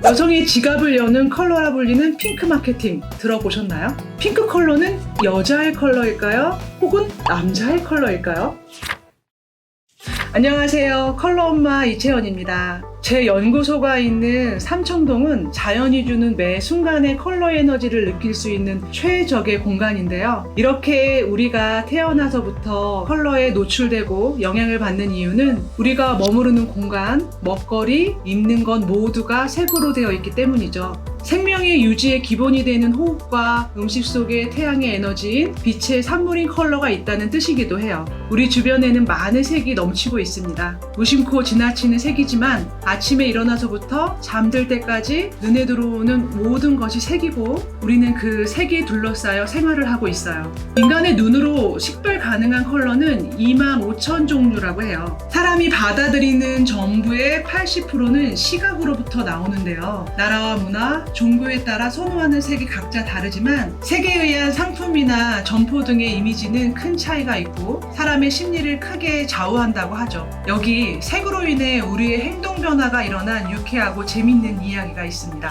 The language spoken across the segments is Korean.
여성의 지갑을 여는 컬러라 불리는 핑크 마케팅 들어보셨나요? 핑크 컬러는 여자의 컬러일까요? 혹은 남자의 컬러일까요? 안녕하세요. 컬러 엄마 이채연입니다. 제 연구소가 있는 삼청동은 자연이 주는 매 순간의 컬러 에너지를 느낄 수 있는 최적의 공간인데요. 이렇게 우리가 태어나서부터 컬러에 노출되고 영향을 받는 이유는 우리가 머무르는 공간, 먹거리, 입는 것 모두가 색으로 되어 있기 때문이죠. 생명의 유지의 기본이 되는 호흡과 음식 속의 태양의 에너지인 빛의 산물인 컬러가 있다는 뜻이기도 해요. 우리 주변에는 많은 색이 넘치고 있습니다. 무심코 지나치는 색이지만 아침에 일어나서부터 잠들 때까지 눈에 들어오는 모든 것이 색이고 우리는 그 색에 둘러싸여 생활을 하고 있어요. 인간의 눈으로 식별 가능한 컬러는 25,000 종류라고 해요. 사람이 받아들이는 전부의 80%는 시각으로부터 나오는데요. 나라와 문화, 종교에 따라 선호하는 색이 각자 다르지만 색에 의한 상품이나 점포 등의 이미지는 큰 차이가 있고 사람의 심리를 크게 좌우한다고 하죠. 여기 색으로 인해 우리의 행동 변화가 일어난 유쾌하고 재밌는 이야기가 있습니다.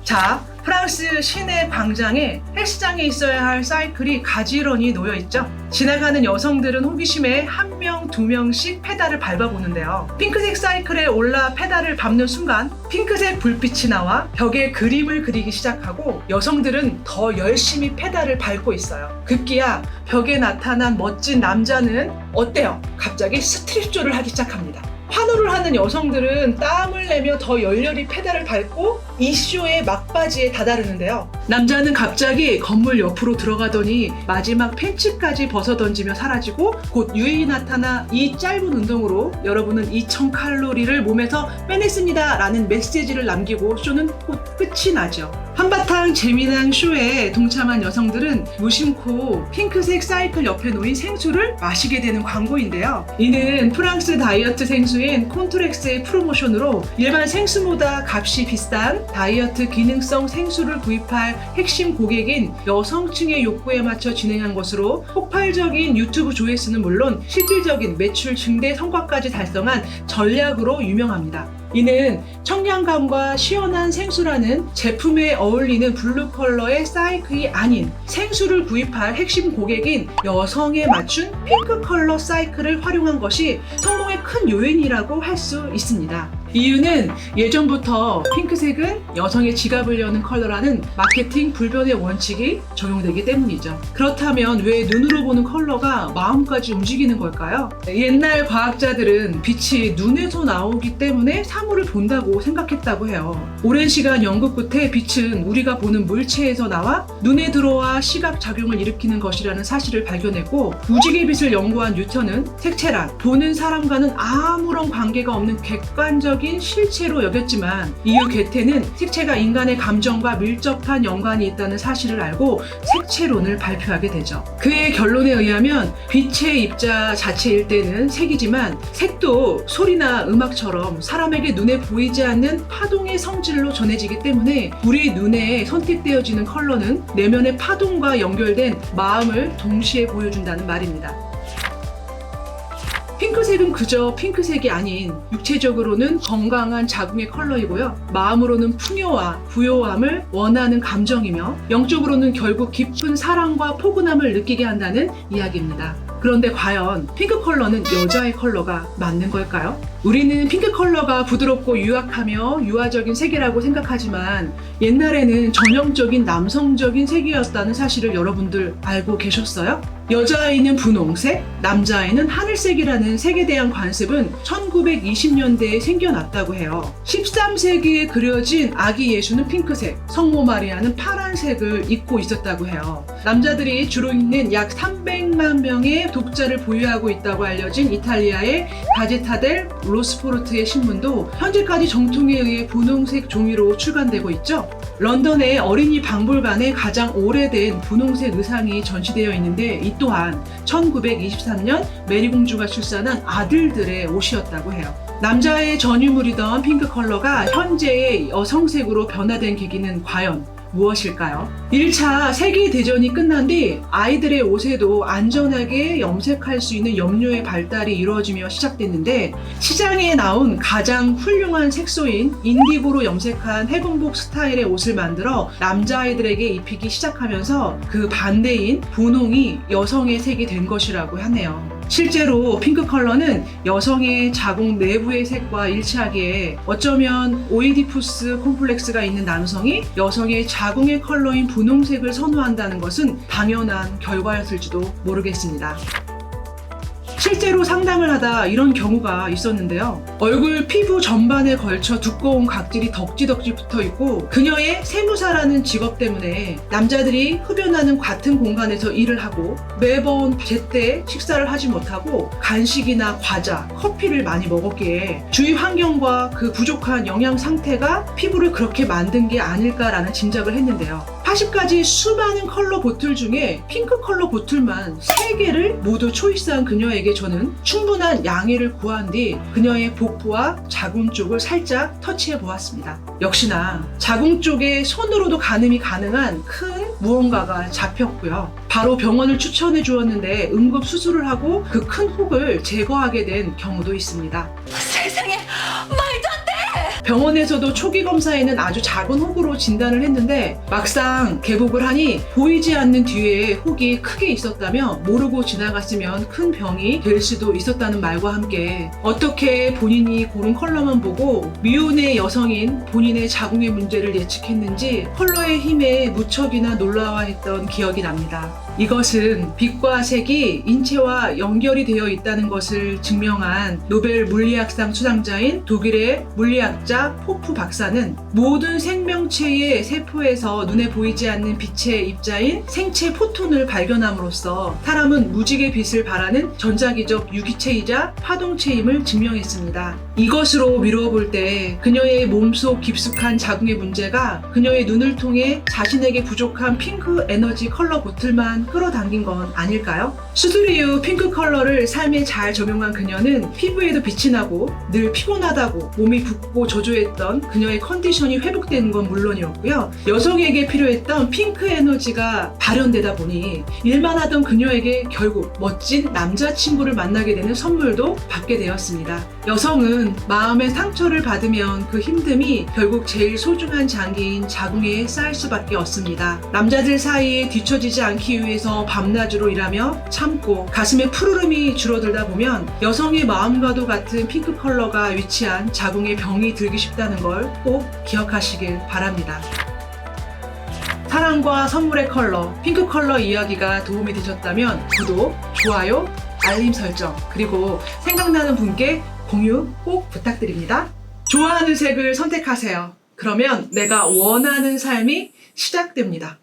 자, 프랑스 시내 광장에 헬스장에 있어야 할 사이클이 가지런히 놓여있죠. 지나가는 여성들은 호기심에 1명, 2명씩 페달을 밟아보는데요. 핑크색 사이클에 올라 페달을 밟는 순간 핑크색 불빛이 나와 벽에 그림을 그리기 시작하고 여성들은 더 열심히 페달을 밟고 있어요. 급기야 벽에 나타난 멋진 남자는 어때요? 갑자기 스트릿쇼를 하기 시작합니다. 환호를 하는 여성들은 땀을 내며 더 열렬히 페달을 밟고 이 쇼의 막바지에 다다르는데요. 남자는 갑자기 건물 옆으로 들어가더니 마지막 팬츠까지 벗어던지며 사라지고 곧 유인이 나타나 이 짧은 운동으로 여러분은 2000칼로리를 몸에서 빼냈습니다 라는 메시지를 남기고 쇼는 곧 끝이 나죠. 한바탕 재미난 쇼에 동참한 여성들은 무심코 핑크색 사이클 옆에 놓인 생수를 마시게 되는 광고인데요. 이는 프랑스 다이어트 생수인 콘트렉스의 프로모션으로 일반 생수보다 값이 비싼 다이어트 기능성 생수를 구입할 핵심 고객인 여성층의 욕구에 맞춰 진행한 것으로 폭발적인 유튜브 조회수는 물론 실질적인 매출 증대 성과까지 달성한 전략으로 유명합니다. 이는 청량감과 시원한 생수라는 제품에 어울리는 블루 컬러의 사이클이 아닌 생수를 구입할 핵심 고객인 여성에 맞춘 핑크 컬러 사이클을 활용한 것이 성공의 큰 요인이라고 할 수 있습니다. 이유는 예전부터 핑크색은 여성의 지갑을 여는 컬러라는 마케팅 불변의 원칙이 적용되기 때문이죠. 그렇다면 왜 눈으로 보는 컬러가 마음까지 움직이는 걸까요? 옛날 과학자들은 빛이 눈에서 나오기 때문에 사물을 본다고 생각했다고 해요. 오랜 시간 연구 끝에 빛은 우리가 보는 물체에서 나와 눈에 들어와 시각 작용을 일으키는 것이라는 사실을 발견했고 무지개 빛을 연구한 뉴턴은 색채란 보는 사람과는 아무런 관계가 없는 객관적인 실체로 여겼지만 이후 게테는 색채가 인간의 감정과 밀접한 연관이 있다는 사실을 알고 색채론을 발표하게 되죠. 그의 결론에 의하면 빛의 입자 자체일 때는 색이지만 색도 소리나 음악처럼 사람에게 눈에 보이지 않는 파동의 성질로 전해지기 때문에 우리 눈에 선택되어지는 컬러는 내면의 파동과 연결된 마음을 동시에 보여준다는 말입니다. 핑크색은 그저 핑크색이 아닌 육체적으로는 건강한 자궁의 컬러이고요. 마음으로는 풍요와 부요함을 원하는 감정이며 영적으로는 결국 깊은 사랑과 포근함을 느끼게 한다는 이야기입니다. 그런데 과연 핑크 컬러는 여자의 컬러가 맞는 걸까요? 우리는 핑크 컬러가 부드럽고 유약하며 유아적인 색이라고 생각하지만 옛날에는 전형적인 남성적인 색이었다는 사실을 여러분들 알고 계셨어요? 여자아이는 분홍색, 남자아이는 하늘색이라는 색에 대한 관습은 1920년대에 생겨났다고 해요. 13세기에 그려진 아기 예수는 핑크색, 성모 마리아는 파란색을 입고 있었다고 해요. 남자들이 주로 있는 약 300만 명의 독자를 보유하고 있다고 알려진 이탈리아의 가제타 델 로스포르트의 신문도 현재까지 정통에 의해 분홍색 종이로 출간되고 있죠. 런던의 어린이 박물관에 가장 오래된 분홍색 의상이 전시되어 있는데 이 또한 1923년 메리 공주가 출산한 아들들의 옷이었다고 해요. 남자의 전유물이던 핑크 컬러가 현재의 여성색으로 변화된 계기는 과연 무엇일까요? 1차 세계대전이 끝난 뒤 아이들의 옷에도 안전하게 염색할 수 있는 염료의 발달이 이루어지며 시작됐는데, 시장에 나온 가장 훌륭한 색소인 인디고로 염색한 해군복 스타일의 옷을 만들어 남자아이들에게 입히기 시작하면서 그 반대인 분홍이 여성의 색이 된 것이라고 하네요. 실제로 핑크 컬러는 여성의 자궁 내부의 색과 일치하기에 어쩌면 오이디푸스 콤플렉스가 있는 남성이 여성의 자궁의 컬러인 분홍색을 선호한다는 것은 당연한 결과였을지도 모르겠습니다. 실제로 상담을 하다 이런 경우가 있었는데요. 얼굴 피부 전반에 걸쳐 두꺼운 각질이 덕지덕지 붙어 있고, 그녀의 세무사라는 직업 때문에 남자들이 흡연하는 같은 공간에서 일을 하고 매번 제때 식사를 하지 못하고 간식이나 과자, 커피를 많이 먹었기에 주위 환경과 그 부족한 영양 상태가 피부를 그렇게 만든 게 아닐까라는 짐작을 했는데요. 80가지 수많은 컬러 보틀 중에 핑크 컬러 보틀만 3개를 모두 초이스한 그녀에게 저는 충분한 양해를 구한 뒤 그녀의 복부와 자궁 쪽을 살짝 터치해 보았습니다. 역시나 자궁 쪽에 손으로도 가늠이 가능한 큰 무언가가 잡혔고요. 바로 병원을 추천해 주었는데 응급 수술을 하고 그 큰 혹을 제거하게 된 경우도 있습니다. 세상에, 말도 안 돼! 병원에서도 초기 검사에는 아주 작은 혹으로 진단을 했는데, 막상 개복을 하니 보이지 않는 뒤에 혹이 크게 있었다며 모르고 지나갔으면 큰 병이 될 수도 있었다는 말과 함께, 어떻게 본인이 고른 컬러만 보고 미혼의 여성인 본인의 자궁의 문제를 예측했는지 컬러의 힘에 무척이나 놀라워했던 기억이 납니다. 이것은 빛과 색이 인체와 연결이 되어 있다는 것을 증명한 노벨 물리학상 수상자인 독일의 물리학자 포프 박사는 모든 생명체의 세포에서 눈에 보이지 않는 빛의 입자인 생체 포톤을 발견함으로써 사람은 무지개 빛을 발하는 전자기적 유기체이자 파동체임을 증명했습니다. 이것으로 미루어 볼 때 그녀의 몸속 깊숙한 자궁의 문제가 그녀의 눈을 통해 자신에게 부족한 핑크 에너지 컬러 보틀만 끌어당긴 건 아닐까요? 수술 이후 핑크 컬러를 삶에 잘 적용한 그녀는 피부에도 빛이 나고 늘 피곤하다고 몸이 붓고 조조했던 그녀의 컨디션이 회복되는 건 물론이었고요. 여성에게 필요했던 핑크 에너지가 발현되다 보니 일만 하던 그녀에게 결국 멋진 남자친구를 만나게 되는 선물도 받게 되었습니다. 여성은 마음의 상처를 받으면 그 힘듦이 결국 제일 소중한 장기인 자궁에 쌓일 수밖에 없습니다. 남자들 사이에 뒤처지지 않기 위해서 밤낮으로 일하며 참고 가슴에 푸르름이 줄어들다 보면 여성의 마음과도 같은 핑크 컬러가 위치한 자궁에 병이 들기 쉽다는 걸 꼭 기억하시길 바랍니다. 사랑과 선물의 컬러, 핑크 컬러 이야기가 도움이 되셨다면 구독, 좋아요, 알림 설정, 그리고 생각나는 분께 공유 꼭 부탁드립니다. 좋아하는 색을 선택하세요. 그러면 내가 원하는 삶이 시작됩니다.